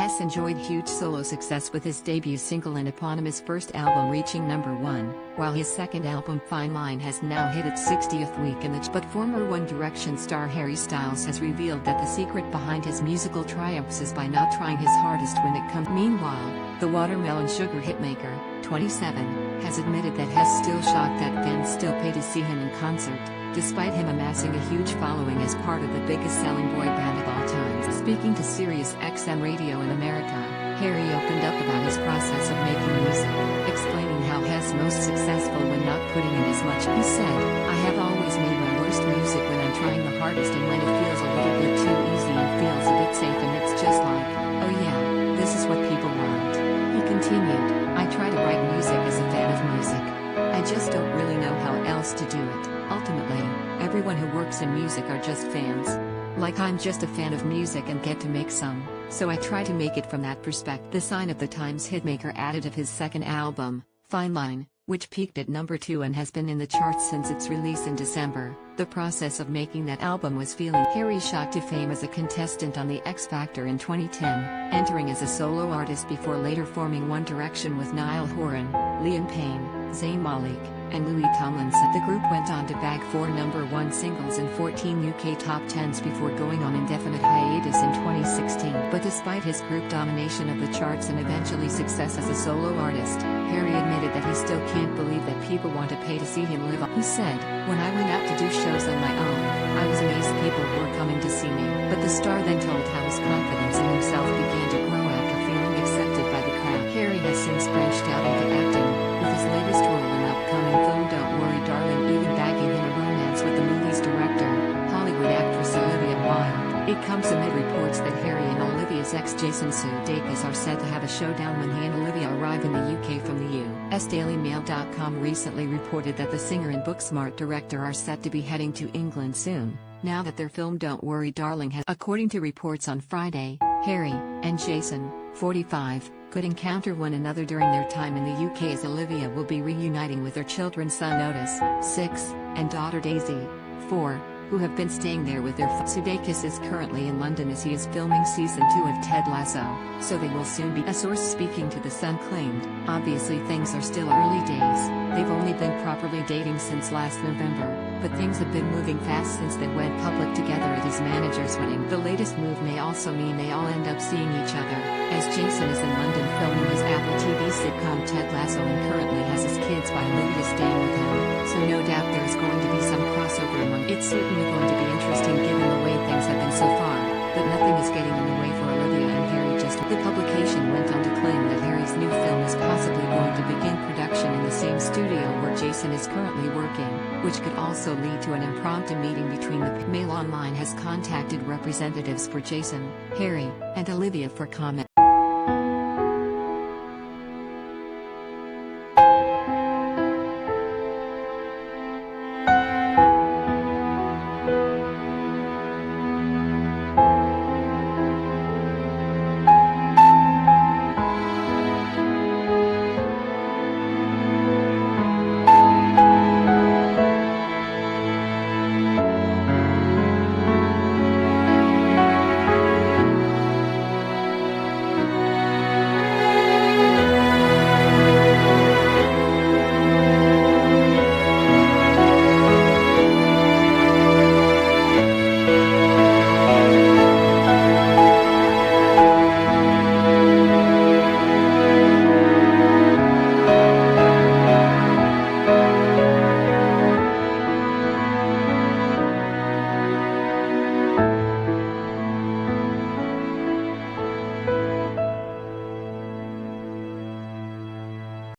Hess enjoyed huge solo success with his debut single and eponymous first album reaching #1, while his second album Fine Line has now hit its 60th week in the chart. But former One Direction star Harry Styles has revealed that the secret behind his musical triumphs is by not trying his hardest when it comes. Meanwhile, the Watermelon Sugar hitmaker, 27, has admitted that Hess still shocked that fans still pay to see him in concert, despite him amassing a huge following as part of the biggest selling boy band of all time. Speaking to SiriusXM Radio in America, Harry opened up about his process of making music, explaining how Hess most successful when not putting in as much. He said, "I have always made my worst music when I'm trying the hardest and when it feels a little bit too easy and feels a bit safe, and it's just like, oh yeah, this is what people want." He continued, "I try to write music as a fan of music. I just don't really know how else to do it. Ultimately, everyone who works in music are just fans. Like I'm just a fan of music and get to make some, so I try to make it from that perspective." The Sign of the Times hitmaker added of his second album, Fine Line, which peaked at #2 and has been in the charts since its release in December. The process of making that album was feeling. Harry shot to fame as a contestant on The X Factor in 2010, entering as a solo artist before later forming One Direction with Niall Horan, Payne, Zayn, Malik, and Tomlinson. The group went on to bag 4 #1 singles and 14 UK top 10s before going on indefinite hiatus in 2016. But despite his group domination of the charts and eventually success as a solo artist, Harry admitted that he still can't believe that people want to pay to see him live. He said, "When I went out to do shows on my own, I was amazed people were coming to see me." But the star then told how his confidence in himself began to grow after feeling accepted by the crowd. Harry has since branched out into acting, with his latest role in upcoming film Don't Worry Darling even bagging him a romance with the movie's director, Hollywood actress Olivia Wilde. It comes amid reports that Harry and Olivia's ex Jason Sudeikis are said to have a showdown when he and Olivia arrive in the UK from the US. DailyMail.com recently reported that the singer and Booksmart director are set to be heading to England soon, now that their film Don't Worry Darling has. According to reports on Friday, Harry and Jason, 45, could encounter one another during their time in the UK as Olivia will be reuniting with her children's son Otis, 6, and daughter Daisy, 4, who have been staying there with their Sudeikis is currently in London as he is filming season 2 of Ted Lasso, so they will soon be. A source speaking to The Sun claimed, "Obviously things are still early days, they've only been properly dating since last November, but things have been moving fast since they went public together at his manager's wedding." The latest move may also mean they all end up seeing each other, as Jason is in London filming his Apple TV sitcom Ted Lasso and currently has his kids by Olivia staying with him, so no doubt there is going to be some crossover among. It's certainly going to be interesting given the way things have been so far, but nothing is getting in the way for Olivia and Harry. The publication went on to claim that Harry's new film is possibly going to begin production in the same studio where Jason is currently working, which could also lead to an impromptu meeting between the Mail Online has contacted representatives for Jason, Harry, and Olivia for comment.